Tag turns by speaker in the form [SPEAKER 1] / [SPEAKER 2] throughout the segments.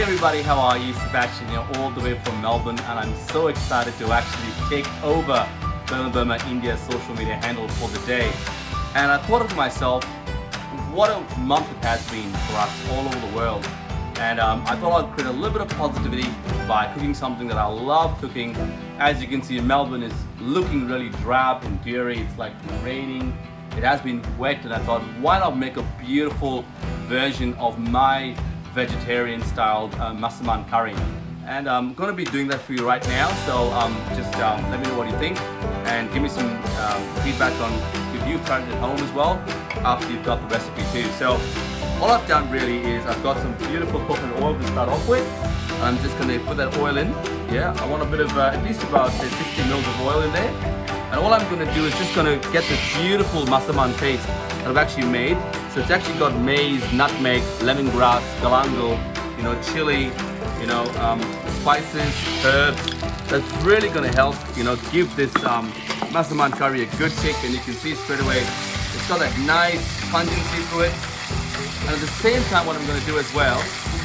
[SPEAKER 1] everybody, how are you? Sebastian here, all the way from Melbourne, and I'm so excited to actually take over Burma, India's social media handle for the day. And I thought to myself, what a month it has been for us all over the world. And I thought I'd create a little bit of positivity by cooking something that I love cooking. As you can see, Melbourne is looking really drab and dreary. It's like raining. It has been wet, and I thought, why not make a beautiful version of my vegetarian styled Massaman curry. And I'm going to be doing that for you right now, so just let me know what you think and give me some feedback on if you've tried it at home as well after you've got the recipe too. So all I've done really is I've got some beautiful coconut oil to start off with. I'm just going to put that oil in. Yeah, I want a bit of at least about 60 mils of oil in there. And all I'm going to do is just going to get this beautiful Massaman paste that I've actually made. So it's actually got maize, nutmeg, lemongrass, galangal, chili, spices, herbs. That's really going to help, give this Massaman curry a good kick. And you can see straight away, it's got that nice pungency to it. And at the same time, what I'm going to do as well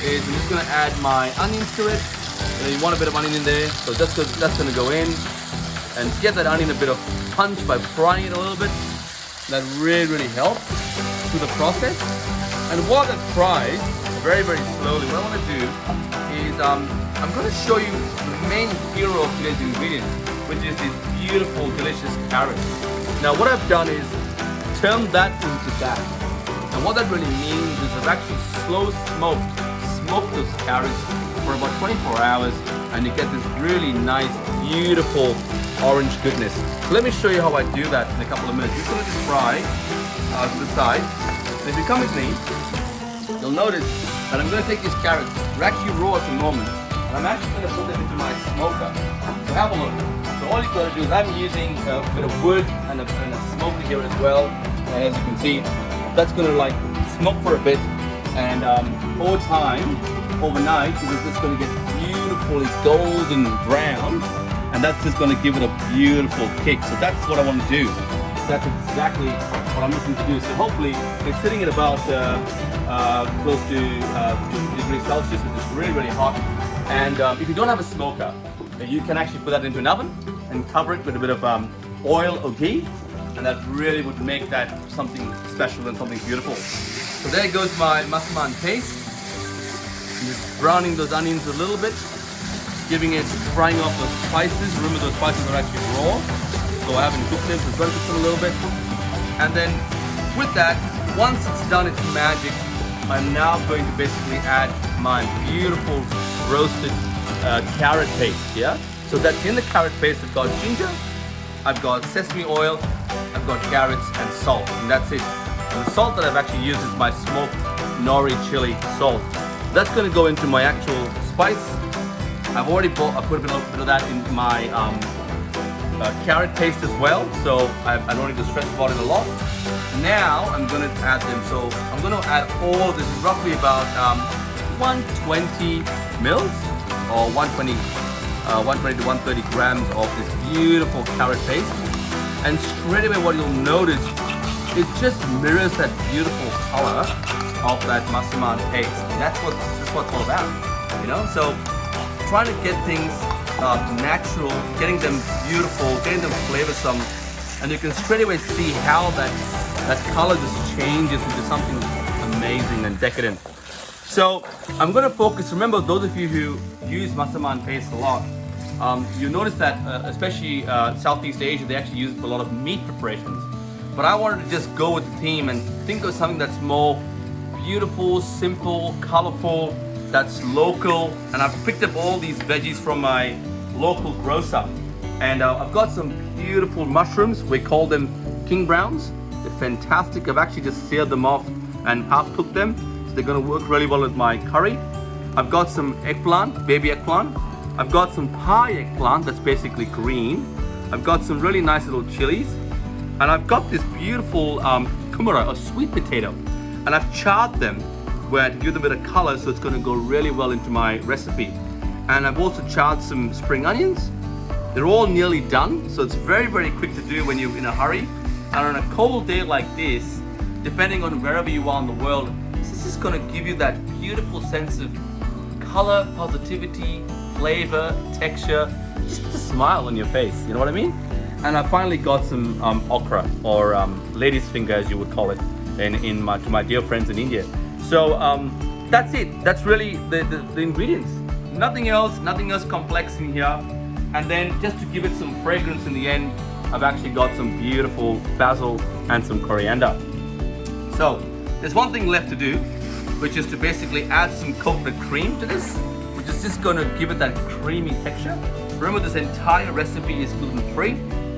[SPEAKER 1] is I'm just going to add my onions to it. You want a bit of onion in there, so that's going to go in. And get that onion a bit of punch by frying it a little bit. That really helps through the process. And while that fries very slowly, what I want to do is I'm going to show you the main hero of today's ingredient, which is this beautiful, delicious carrot. Now what I've done is turned that into that. And what that really means is I've actually slow smoked those carrots for about 24 hours, and you get this really nice, beautiful orange goodness. So let me show you how I do that in a couple of minutes. Just going to just fry to the side. And if you come with me, you'll notice that I'm going to take these carrots. They're actually raw at the moment, and I'm actually going to put them into my smoker. So have a look. So all you've got to do is I'm using a bit of wood and a smoker here as well. And as you can see, that's going to like smoke for a bit, and over time, overnight, it's just going to get beautifully golden brown. And that's just going to give it a beautiful kick. So that's what I want to do. That's exactly what I'm looking to do. So hopefully it's sitting at about close to 200 degrees Celsius, which is really hot. And if you don't have a smoker, you can actually put that into an oven and cover it with a bit of oil or ghee. And that really would make that something special and something beautiful. So there goes my Massaman paste. I'm just browning those onions a little bit, giving it, frying off those spices. Remember, those spices are actually raw, so I haven't cooked them, so I'm going to cook them a little bit. And then with that, once it's done its magic, I'm now going to basically add my beautiful roasted carrot paste, yeah? So that in the carrot paste, I've got ginger, I've got sesame oil, I've got carrots and salt, and that's it. And the salt that I've actually used is my smoked nori chili salt. That's going to go into my actual spice. I've already put a bit of that in my carrot paste as well, so I don't need to stress about it a lot. Now I'm going to add them. So I'm going to add all this, roughly about 120 mils or 120 to 130 grams of this beautiful carrot paste. And straight away, what you'll notice, it just mirrors that beautiful color of that Massaman paste. And that's what it's all about, So trying to get things natural, getting them beautiful, getting them flavorsome, and you can straight away see how that color just changes into something amazing and decadent. So I'm going to focus. Remember, those of you who use Massaman paste a lot, you notice that especially Southeast Asia, they actually use it for a lot of meat preparations. But I wanted to just go with the theme and think of something that's more beautiful, simple, colorful, that's local. And I've picked up all these veggies from my local grocer. And I've got some beautiful mushrooms. We call them king browns. They're fantastic. I've actually just seared them off and half cooked them. So they're gonna work really well with my curry. I've got some eggplant, baby eggplant. I've got some pie eggplant that's basically green. I've got some really nice little chilies. And I've got this beautiful kumara, a sweet potato. And I've charred them where to give them a bit of color, so it's going to go really well into my recipe. And I've also charred some spring onions. They're all nearly done, so it's very quick to do when you're in a hurry. And on a cold day like this, depending on wherever you are in the world, this is going to give you that beautiful sense of color, positivity, flavor, texture, just put a smile on your face, you know what I mean? And I finally got some okra, or lady's finger as you would call it, to my dear friends in India. So that's it. That's really the ingredients. Nothing else complex in here. And then just to give it some fragrance in the end, I've actually got some beautiful basil and some coriander. So there's one thing left to do, which is to basically add some coconut cream to this, which is just going to give it that creamy texture. Remember, this entire recipe is gluten-free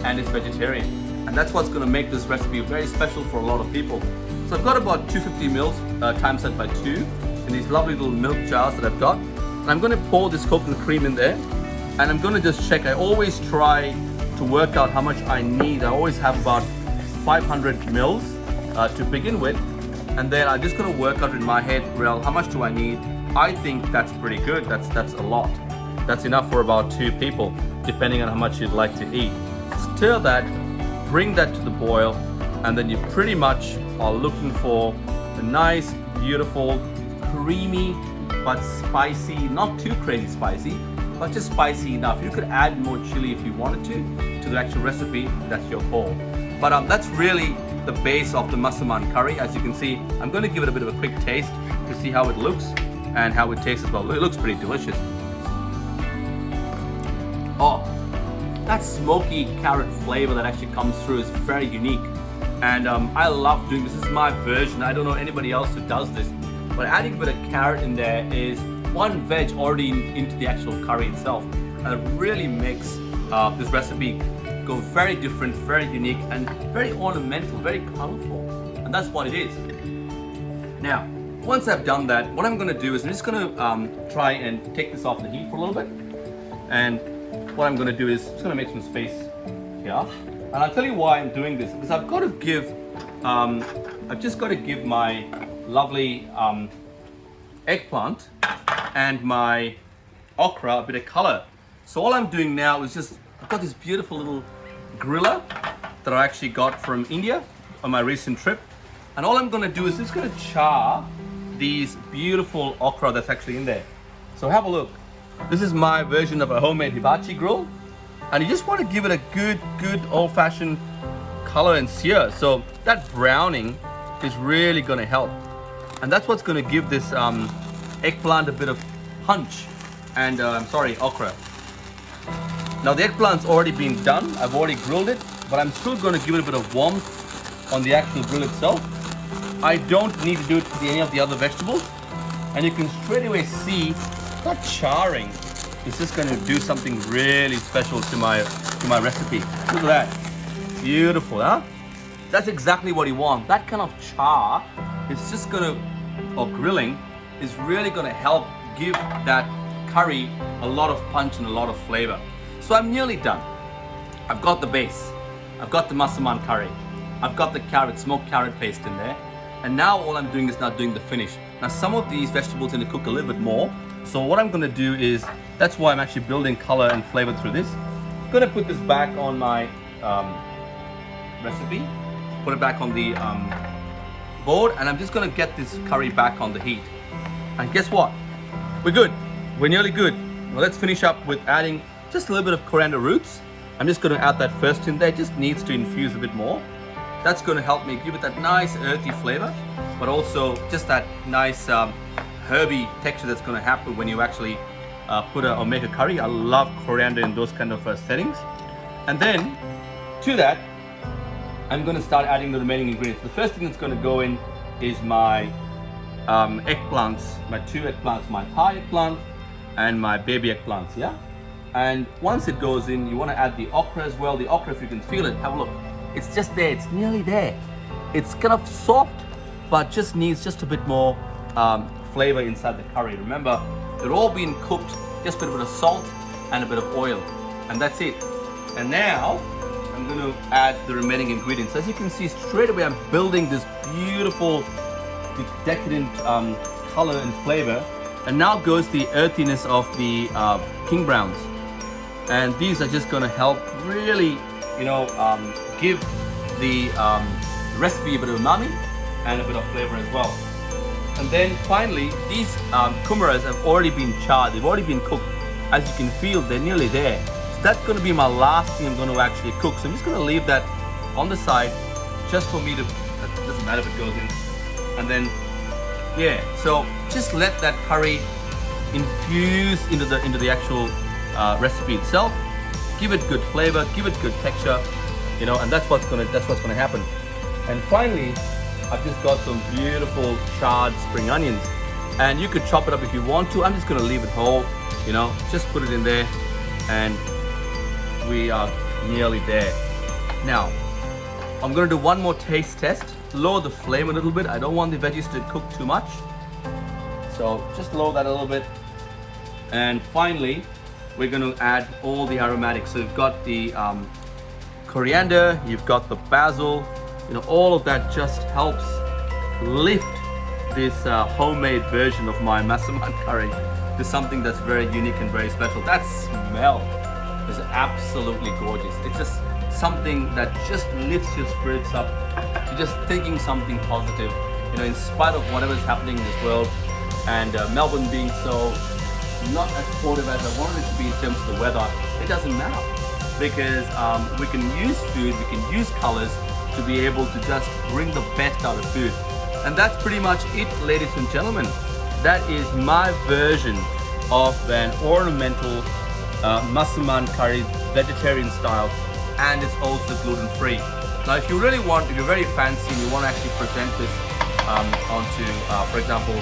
[SPEAKER 1] and it's vegetarian. And that's what's going to make this recipe very special for a lot of people. So I've got about 250 mils times that by 2 in these lovely little milk jars that I've got. And I'm going to pour this coconut cream in there. And I'm going to just check. I always try to work out how much I need. I always have about 500 mils to begin with. And then I'm just going to work out in my head, well, how much do I need? I think that's pretty good. That's a lot. That's enough for about 2 people, depending on how much you'd like to eat. Stir that, bring that to the boil, and then you pretty much are looking for a nice, beautiful, creamy, but spicy, not too crazy spicy, but just spicy enough. You could add more chili if you wanted to the actual recipe. That's your call. But that's really the base of the Massaman curry. As you can see, I'm going to give it a bit of a quick taste to see how it looks and how it tastes as well. It looks pretty delicious. Oh, that smoky carrot flavor that actually comes through is very unique. And I love doing this. This is my version. I don't know anybody else who does this. But adding a bit of carrot in there is one veg already into the actual curry itself. And it really makes this recipe go very different, very unique, and very ornamental, very colorful. And that's what it is. Now, once I've done that, what I'm going to do is I'm just going to try and take this off the heat for a little bit. And what I'm going to do is just going to make some space here. And I'll tell you why I'm doing this, because I've got to give, I've just got to give my lovely eggplant and my okra a bit of color. So all I'm doing now is just, I've got this beautiful little griller that I actually got from India on my recent trip. And all I'm going to do is just going to char these beautiful okra that's actually in there. So have a look. This is my version of a homemade hibachi grill. And you just want to give it a good old-fashioned color and sear. So that browning is really going to help. And that's what's going to give this eggplant a bit of punch. And okra. Now the eggplant's already been done. I've already grilled it, but I'm still going to give it a bit of warmth on the actual grill itself. I don't need to do it to any of the other vegetables. And you can straight away see that charring is just going to do something really special to my recipe. Look at that. Beautiful, huh? That's exactly what you want. That kind of char is just going to, or grilling, is really going to help give that curry a lot of punch and a lot of flavor. So I'm nearly done. I've got the base. I've got the Massaman curry. I've got the carrot, smoked carrot paste in there. And now all I'm doing is now doing the finish. Now some of these vegetables need to cook a little bit more. So what I'm going to do is, that's why I'm actually building color and flavor through this. I'm going to put this back on my recipe. Put it back on the board. And I'm just going to get this curry back on the heat. And guess what? We're good. We're nearly good. Well, let's finish up with adding just a little bit of coriander roots. I'm just going to add that first in there. It just needs to infuse a bit more. That's going to help me give it that nice earthy flavor, but also just that nice herby texture that's going to happen when you actually make a curry. I love coriander in those kind of settings. And then to that, I'm going to start adding the remaining ingredients. The first thing that's going to go in is my eggplants, my 2 eggplants, my Thai eggplant and my baby eggplants, yeah? And once it goes in, you want to add the okra as well. The okra, if you can feel it, have a look. It's just there, it's nearly there. It's kind of soft, but just needs just a bit more flavor inside the curry. Remember, they're all being cooked, just with a bit of salt and a bit of oil. And that's it. And now, I'm going to add the remaining ingredients. As you can see, straight away I'm building this beautiful, decadent color and flavor. And now goes the earthiness of the king browns. And these are just going to help really, give the recipe a bit of umami and a bit of flavor as well. And then finally, these kumaras have already been charred, they've already been cooked. As you can feel, they're nearly there. So that's going to be my last thing I'm going to actually cook. So I'm just going to leave that on the side just for me to, it doesn't matter if it goes in. And then, yeah, so just let that curry infuse into the actual recipe itself. Give it good flavor, give it good texture, you know, and that's what's gonna happen. And finally, I've just got some beautiful charred spring onions, and you could chop it up if you want to. I'm just gonna leave it whole, you know, just put it in there, and we are nearly there. Now, I'm gonna do one more taste test. Lower the flame a little bit. I don't want the veggies to cook too much, so just lower that a little bit. And finally, we're going to add all the aromatics. So you've got the coriander, you've got the basil, you know, all of that just helps lift this homemade version of my Massaman curry to something that's very unique and very special. That smell is absolutely gorgeous. It's just something that just lifts your spirits up to just thinking something positive, you know, in spite of whatever's happening in this world. And Melbourne being so not as supportive as I wanted it to be in terms of the weather, it doesn't matter, because we can use food, we can use colors to be able to just bring the best out of food. And that's pretty much it, ladies and gentlemen. That is my version of an ornamental Massaman curry, vegetarian style, and it's also gluten-free. Now if you really want, if you're very fancy and you want to actually present this onto, for example,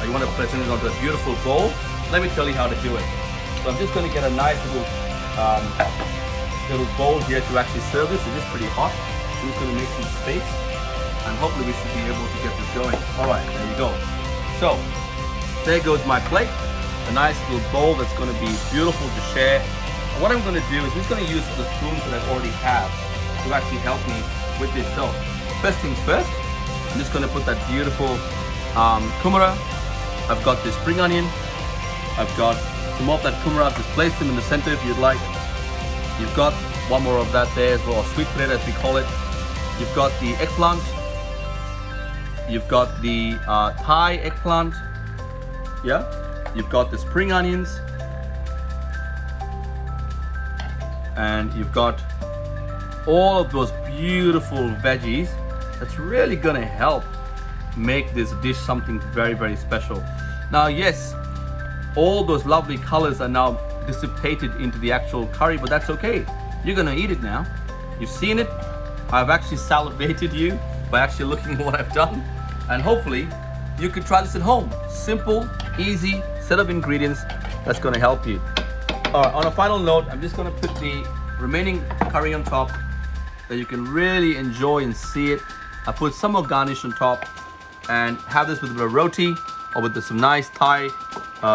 [SPEAKER 1] you want to present it onto a beautiful bowl, let me tell you how to do it. So I'm just going to get a nice little bowl here to actually serve this. It is pretty hot. I'm just going to make some space, and hopefully we should be able to get this going. All right, there you go. So there goes my plate, a nice little bowl that's going to be beautiful to share. And what I'm going to do is I'm just going to use the spoons that I already have to actually help me with this. So first things first, I'm just going to put that beautiful kumara. I've got this spring onion. I've got some of that kumara. I've just placed them in the center if you'd like. You've got one more of that there as well, or sweet potato as we call it. You've got the eggplant. You've got the Thai eggplant. Yeah. You've got the spring onions. And you've got all of those beautiful veggies that's really gonna help make this dish something very, very special. Now, yes, all those lovely colors are now dissipated into the actual curry, but that's okay. You're gonna eat it now. You've seen it. I've actually salivated you by actually looking at what I've done, and hopefully you could try this at home. Simple, easy set of ingredients that's gonna help you. All right, on a final note, I'm just gonna put the remaining curry on top that you can really enjoy and see it. I put some more garnish on top, and have this with a bit of roti or with some nice Thai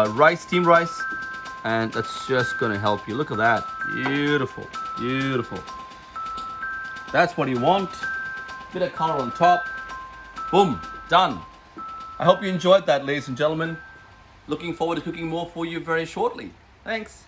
[SPEAKER 1] rice, steamed rice, and that's just gonna help you. Look at that, beautiful, beautiful. That's what you want. Bit of color on top. Boom, done. I hope you enjoyed that, ladies and gentlemen. Looking forward to cooking more for you very shortly. Thanks.